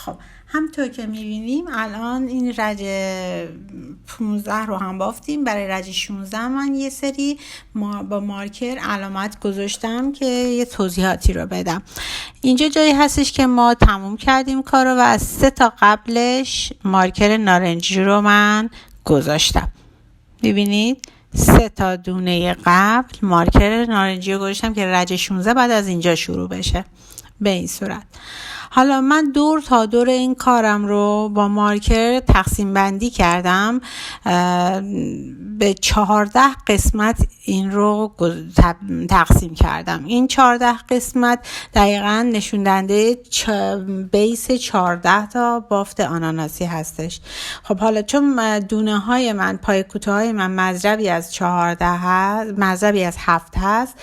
خب همطور که میبینیم الان این رج 15 رو هم بافتیم. برای رج 16 من یه سری با مارکر علامت گذاشتم که یه توضیحاتی رو بدم. اینجا جایی هستش که ما تموم کردیم کارو و از 3 تا قبلش مارکر نارنجی رو من گذاشتم. ببینید 3 تا دونه قبل مارکر نارنجی رو گذاشتم که رج 16 بعد از اینجا شروع بشه به این صورت. حالا من دور تا دور این کارم رو با مارکر تقسیم بندی کردم، به 14 قسمت این رو تقسیم کردم. این 14 قسمت دقیقاً نشون دهنده بیس 14 تا بافت آناناسی هستش. خب حالا چون دونه های من، پای کوتاه های من مضربی از 14 هست، مضربی از 7 هست،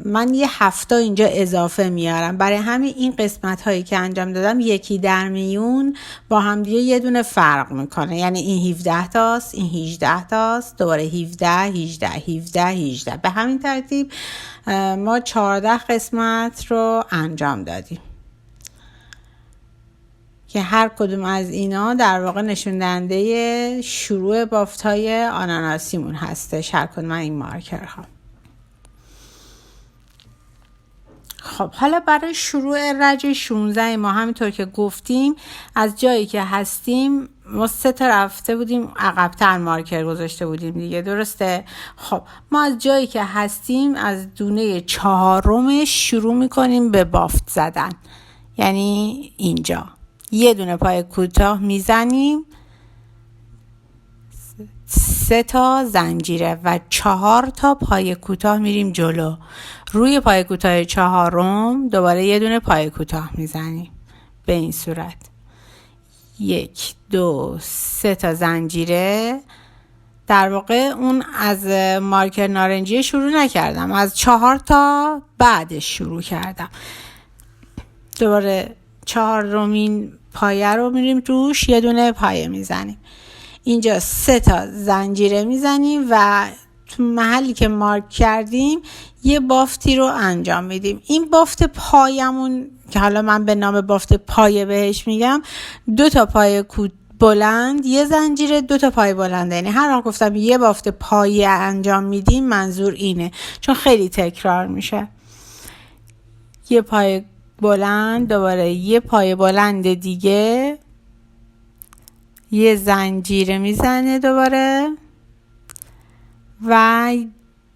من یه 7 اینجا اضافه میارم. برای همین این قسمت هایی که انجام دادم یکی در میون با هم دیگه یه دونه فرق میکنه. یعنی این 17 تاست، این 18 تاست، دوباره 17 18 17 18. به همین ترتیب ما 14 قسمت رو انجام دادیم که هر کدوم از اینا در واقع نشون دهنده شروع بافت‌های آناناسیمون هستش، هر کدوم این مارکرها. خب حالا برای شروع رج 16 ما همینطور که گفتیم از جایی که هستیم ما 3 تا رفته بودیم عقب‌تر مارکر گذاشته بودیم دیگه، درسته؟ خب ما از جایی که هستیم از دونه 4 شروع میکنیم به بافت زدن. یعنی اینجا یه دونه پای کوتاه میزنیم، 3 تا زنجیره و 4 تا پای کوتاه میریم جلو. روی پای کوتاه 4 دوباره یه دونه پای کوتاه میزنیم به این صورت. 1 2 3 تا زنجیره. در واقع اون از مارکر نارنجی شروع نکردم، از 4 تا بعدش شروع کردم. دوباره 4مین پایه رو میریم روش، یه دونه پایه میزنیم. اینجا 3 تا زنجیره میزنیم و تو محلی که مارک کردیم یه بافتی رو انجام میدیم. این بافت پایمون که حالا من به نام بافت پایه بهش میگم، 2 تا پایه بلند، یه زنجیره، 2 تا پای بلنده. یعنی هر وقت گفتم یه بافت پایه انجام میدیم منظور اینه، چون خیلی تکرار میشه. یه پای بلند، دوباره یه پای بلند دیگه، یه زنجیره میزنه دوباره و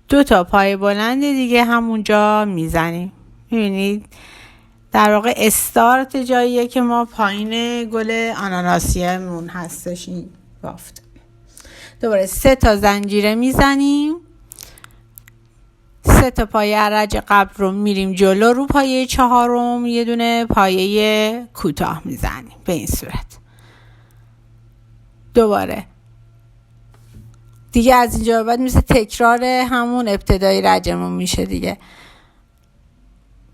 2 تا پای بلند دیگه همونجا میزنیم. میبینید در واقع استارت جاییه که ما پایین گل آناناسیمون هستش این بافت. دوباره 3 تا زنجیره میزنیم، 3 تا پایه رج قبل رو میریم جلو، رو پایه 4 یه دونه پایه کوتاه میزنیم به این صورت. دوباره دیگه از اینجا بعد مثل تکرار همون ابتدای رجمون میشه دیگه.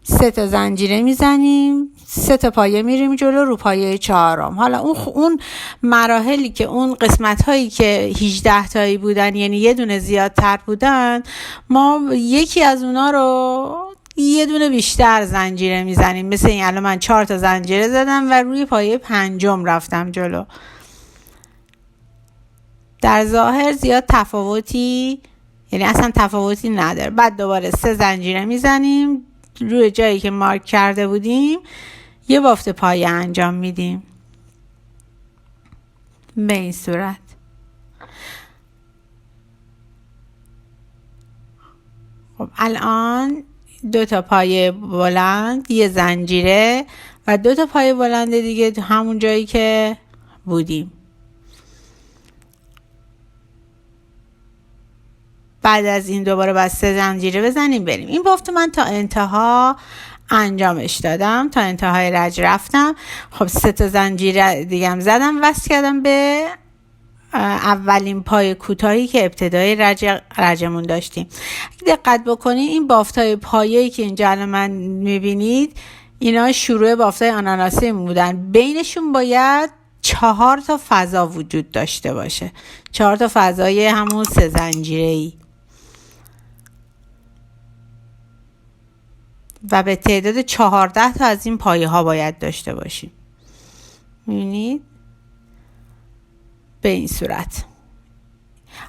3 تا زنجیره میزنیم، 3 تا پایه میریم جلو، رو پایه 4. حالا اون مراحلی که اون قسمت هایی که 18 تایی بودن، یعنی یه دونه زیادتر بودن، ما یکی از اونا رو یه دونه بیشتر زنجیره میزنیم. مثل این الان من 4 تا زنجیره زدم و روی پایه 5 رفتم جلو. در ظاهر زیاد تفاوتی، یعنی اصلا تفاوتی نداره. بعد دوباره 3 زنجیره میزنیم، روی جایی که مارک کرده بودیم یه بافت پایه انجام میدیم به این صورت. خب الان 2 تا پایه بلند، یه زنجیره و 2 تا پایه بلند دیگه همون جایی که بودیم. بعد از این دوباره باید 3 زنجیره بزنیم بریم. این بافت من تا انتها انجامش دادم، تا انتهای رج رفتم. خب 3 تا زنجیره دیگه هم زدم، وصل کردم به اولین پای کوتاهی که ابتدای رجمون داشتیم. دقت بکنید این بافتای پایه‌ای که اینجا الان من میبینید اینا شروع بافتای آناناسی بودن. بینشون باید 4 تا فضا وجود داشته باشه، 4 تا فضای همون 3 زنجیره‌ای. و به تعداد 14 تا از این پایه ها باید داشته باشیم. می‌بینید به این صورت.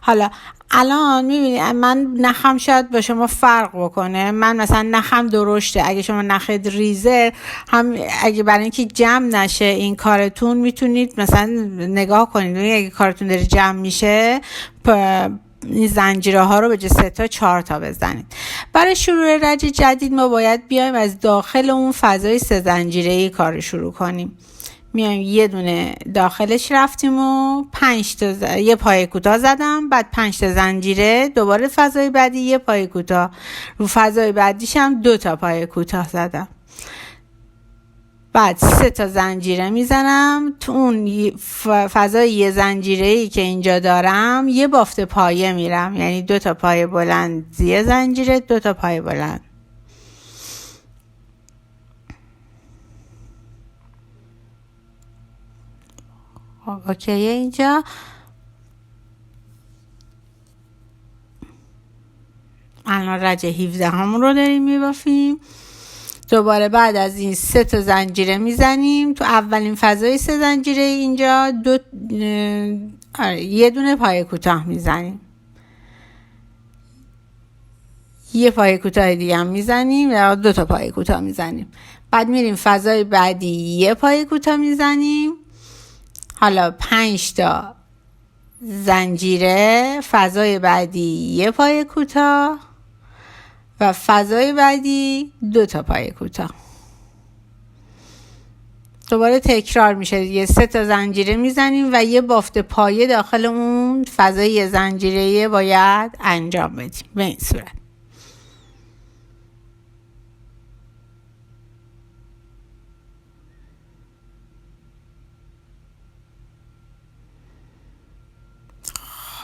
حالا الان میبینید من نخم شاید با شما فرق بکنه. من مثلا نخم درشته، اگه شما نخت ریزه هم، اگه برای اینکه جمع نشه این کارتون میتونید مثلا نگاه کنید، اگه کارتون داره جمع میشه این زنجیره ها رو به جای 3 تا 4 تا بزنید. برای شروع رج جدید ما باید بیایم از داخل اون فضای 3 زنجیره‌ای کار شروع کنیم. میایم یه دونه داخلش رفتیم و 5 تا یه پایه کوتاه زدم، بعد 5 تا زنجیره، دوباره فضای بعدی یه پایه کوتاه، رو فضای بعدیش هم 2 تا پایه کوتاه زدم، بعد 3 تا زنجیره میزنم تو اون فضای یه زنجیره‌ای که اینجا دارم، یه بافت پایه میرم، یعنی 2 تا پایه بلند یه زنجیره، 2 تا پایه بلند. اوکی، اینجا الان رج 17 همون رو داریم میبافیم. دوباره بعد از این 3 تا زنجیره میزنیم تو اولین فضای 3 زنجیره اینجا یه دونه پایه کوتاه میزنیم، یه پایه کوتاه دیگه هم میزنیم یا 2 تا پایه کوتاه میزنیم. بعد میریم فضای بعدی یه پایه کوتاه میزنیم، حالا 5 تا زنجیره، فضای بعدی یه پایه کوتاه و فضای بعدی 2 تا پایه کوتاه. دوباره تکرار میشه دیگه، 3 تا زنجیره میزنیم و یه بافت پایه داخل اون فضای یه زنجیره باید انجام بدیم به این صورت.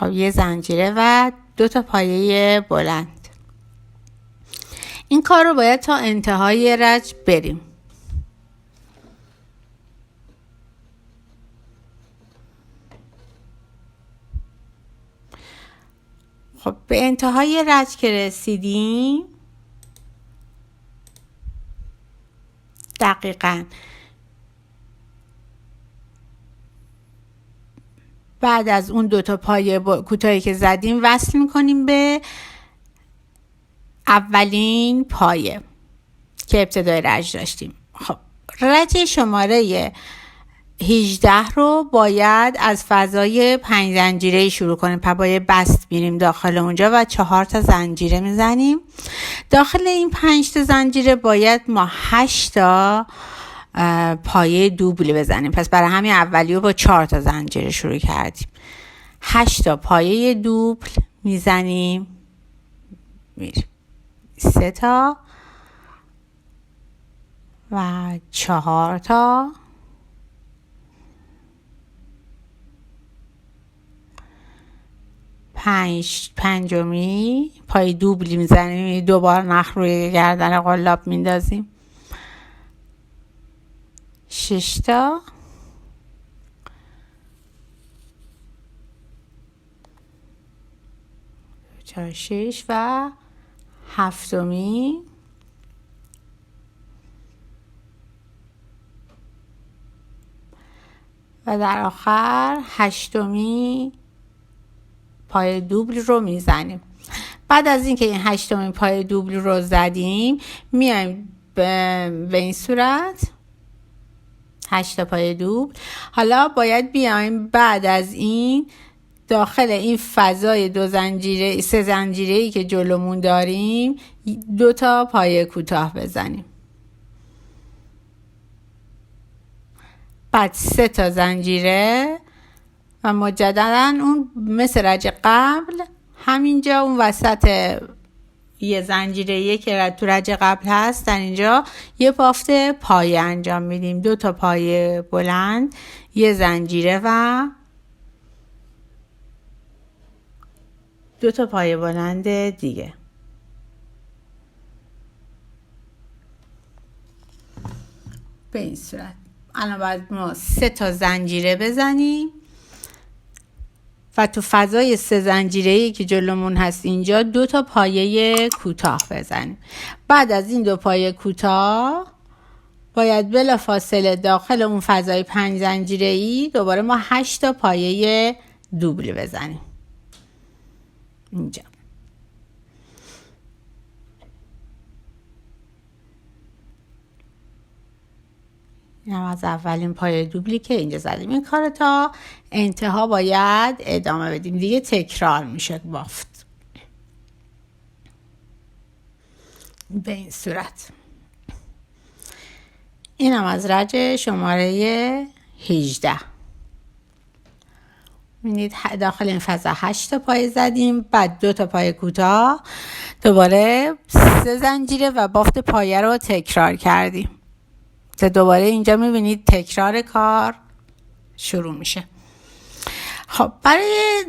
خب یه زنجیره و 2 تا پایه بلند. این کار رو باید تا انتهای رج بریم. خب به انتهای رج که رسیدیم، دقیقاً بعد از اون 2 تا پایه کوتاهی که زدیم وصل میکنیم به اولین پایه که ابتدای رج داشتیم. خب رج شماره 18 رو باید از فضای 5 زنجیره شروع کنیم. پایه بست میریم داخل اونجا و 4 تا زنجیره میزنیم. داخل این 5 تا زنجیره باید ما 8 تا پایه دوبل بزنیم. پس برای همین اولیو با 4 تا زنجیره شروع کردیم. 8 تا پایه دوبل میزنیم، میریم 3 تا و 4 تا، پنجمی پای دوبلی میزنیم، دوبار نخ روی گردن قلاب میندازیم، 6 تا، 4 6 و 7می و در آخر 8می پای دوبل رو میزنیم. بعد از اینکه این 8می پای دوبل رو زدیم میایم به این صورت 8 تا پای دوبل. حالا باید بیایم بعد از این داخل این فضای 2 زنجیره 3 زنجیره‌ای که جلومون داریم 2 تا پایه کوتاه بزنیم، بعد 3 تا زنجیره و مجددا اون مثل رج قبل همینجا اون وسط یه زنجیره که تو رج قبل هست در اینجا یه بافت پایه انجام میدیم، 2 تا پایه بلند، یه زنجیره و 2 تا پایه بلند دیگه. به این صورت الان باید ما 3 تا زنجیره بزنیم و تو فضای 3 زنجیره‌ای که جلومون هست اینجا 2 تا پایه کوتاه بزنیم. بعد از این 2 پایه کوتاه باید بلافاصله داخل اون فضای 5 زنجیره‌ای دوباره ما 8 تا پایه دوبل بزنیم. اینجا این از اولین پایه دوبلی که اینجا زدیم. این کار تا انتها باید ادامه بدیم، دیگه تکرار میشه بافت به این صورت. اینم از رج شماره 18. ببینید داخل این فضا 8 تا پایه زدیم، بعد 2 تا پایه کوتاه، دوباره 3 زنجیره و بافت پایه رو تکرار کردیم. دوباره اینجا میبینید تکرار کار شروع میشه. خب برای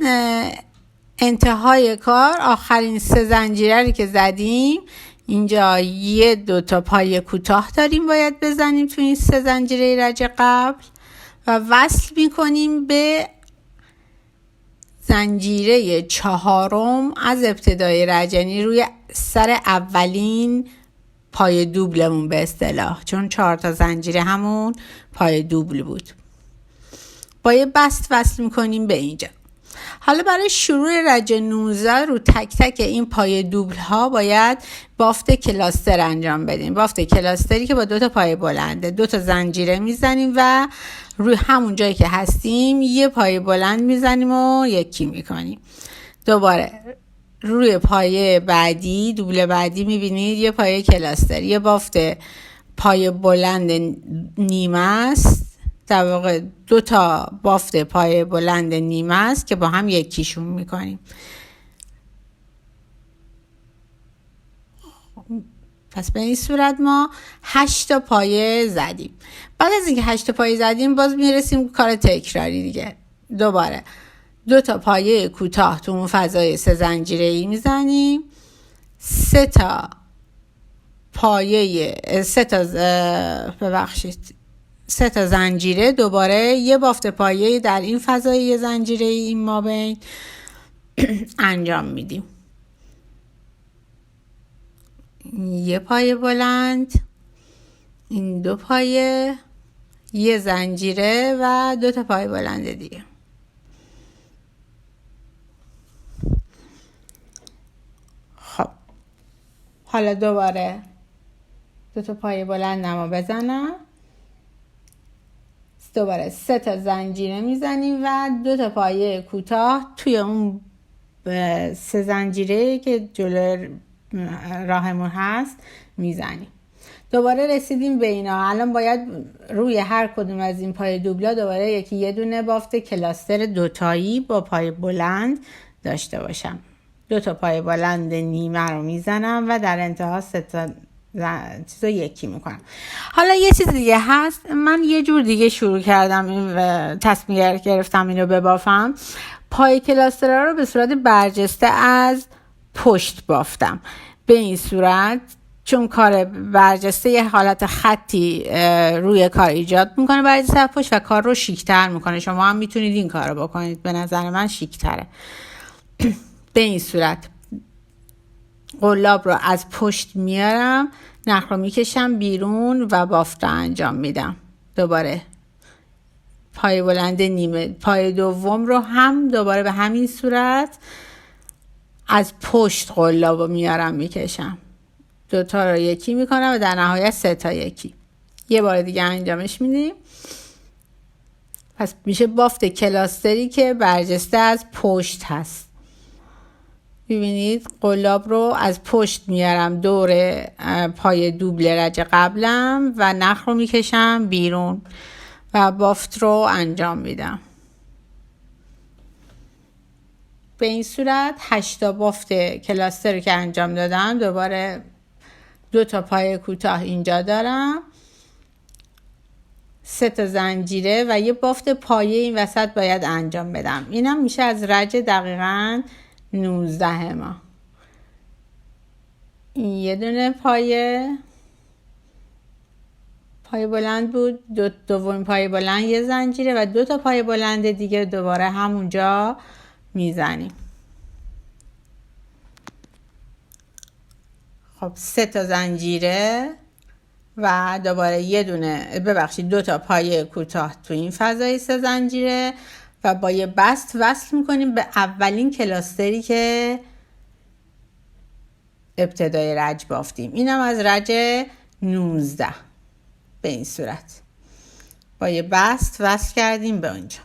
انتهای کار آخرین 3 زنجیره که زدیم اینجا 1-2 تا پایه کوتاه داریم باید بزنیم تو این 3 زنجیره رج قبل و وصل میکنیم به زنجیره 4م از ابتدای رج، یعنی روی سر اولین پای دوبلمون به اصطلاح، چون 4 تا زنجیره همون پای دوبل بود. با یه بست وصل میکنیم به اینجا. حالا برای شروع رج 19 رو تک تک این پای دوبل ها باید بافت کلاستر انجام بدیم. بافت کلاستری که با 2 تا پای بلنده، 2 تا زنجیره میزنیم و روی همون جایی که هستیم یه پای بلند میزنیم و یکی میکنیم. دوباره روی پایه بعدی، دوبل بعدی میبینید یه پایه کلاستر، یه بافت پایه بلند نیمه است، در واقع 2 تا بافت پایه بلند نیمه است که با هم یکیشون میکنیم. پس به این صورت ما 8 تا پایه زدیم. بعد از اینکه 8 تا پایه زدیم باز میرسیم کار تکراری دیگه. دوباره 2 تا پایه کوتاه تو اون فضای 3 زنجیره‌ای میزنیم، 3 تا پایه 3 تا زنجیره، دوباره یه بافت پایه در این فضای یه زنجیره‌ای این مابین انجام میدیم. یه پایه بلند، این 2 پایه، یه زنجیره و 2 تا پایه بلند دیگه. خب حالا دوباره 2 تا پایه بلند نما بزنم، دوباره 3 تا زنجیره میزنیم و 2 تا پایه کوتاه توی اون 3 زنجیره که جلو راهمون هست میزنیم. دوباره رسیدیم به اینا. الان باید روی هر کدوم از این پای دوبلا دوباره یه دونه بافت کلاستر 2 تایی با پای بلند داشته باشم. 2 تا پای بلند نیمه رو میزنم و در انتها 3 تا چیزو یکی میکنم. حالا یه چیز دیگه هست، من یه جور دیگه شروع کردم و تصمیم گرفتم اینو ببافم. پای کلاستر رو به صورت برجسته از پشت بافتم. به این صورت چون کار برجسته یه حالت خطی روی کار ایجاد میکنه برجسته از پشت و کار رو شیک‌تر میکنه. شما هم میتونید این کار رو بکنید، به نظر من شیک‌تره. به این صورت قلاب رو از پشت میارم، نخ رو میکشم بیرون و بافت رو انجام میدم. دوباره پای بلند نیمه، پای دوم رو هم دوباره به همین صورت از پشت قلاب رو میارم میکشم، 2 تا رو یکی میکنم و در نهایت 3 تا یکی. یه بار دیگه انجامش میدیم. پس میشه بافت کلاستری که برجسته از پشت هست. ببینید قلاب رو از پشت میارم دور پای دوبل رج قبلم و نخ رو میکشم بیرون و بافت رو انجام میدم. به این صورت 8 تا بافت کلاستر که انجام دادم. دوباره 2 تا پای کوتاه اینجا دارم، 3 تا زنجیره و یه بافت پایه این وسط باید انجام بدم. اینم میشه از رج دقیقاً 19 ما. این یه دونه پایه بلند بود، دومین پای بلند یه زنجیره و 2 تا پای بلند دیگه دوباره همونجا میزنیم. خب 3 تا زنجیره و دوباره 2 تا پایه کوتاه تو این فضای 3 زنجیره و با یه بست وصل میکنیم به اولین کلاستری که ابتدای رج بافتیم. اینم از رج 19 به این صورت با یه بست وصل کردیم به اونجا.